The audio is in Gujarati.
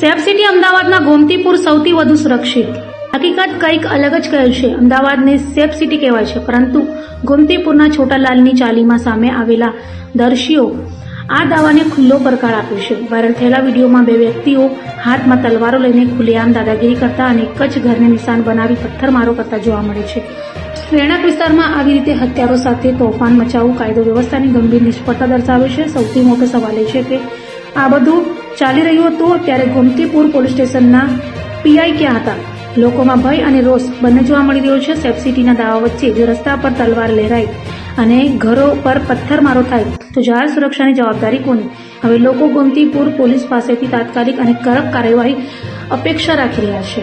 સેફ સિટી અમદાવાદના ગોમતીપુર સૌથી વધુ સુરક્ષિત. હકીકત કંઈક અલગ જ કહે છે. અમદાવાદને સેફ સિટી કહેવાય છે, પરંતુ ગોમતીપુરના છોટાલાલની ચાલીમાં સામે આવેલા દર્શીઓ આ દાવાને ખુલ્લો પડકાર આપ્યો છે. વાયરલ થયેલા વિડીયોમાં બે વ્યક્તિઓ હાથમાં તલવારો લઈને ખુલ્લેઆમ દાદાગીરી કરતા અને એક જ ઘરને નિશાન બનાવી પથ્થરમારો કરતા જોવા મળે છે. રહેણાંક વિસ્તારમાં આવી રીતે હથિયારો સાથે તોફાન મચાવવું કાયદો વ્યવસ્થાની ગંભીર નિષ્ફળતા દર્શાવે છે. સૌથી મોટો સવાલ એ છે કે આ બધું ચાલી રહ્યું હતું ત્યારે ગોમતીપુર પોલીસ સ્ટેશનના પીઆઈ ક્યાં હતા? લોકોમાં ભય અને રોષ બંને જોવા મળી રહ્યો છે. સેફ સિટીના દાવા વચ્ચે જો રસ્તા પર તલવાર લહેરાય અને ઘરો પર પથ્થરમારો થાય તો જાહેર સુરક્ષાની જવાબદારી કોની? હવે લોકો ગોમતીપુર પોલીસ પાસેથી તાત્કાલિક અને કડક કાર્યવાહી અપેક્ષા રાખી રહ્યા છે.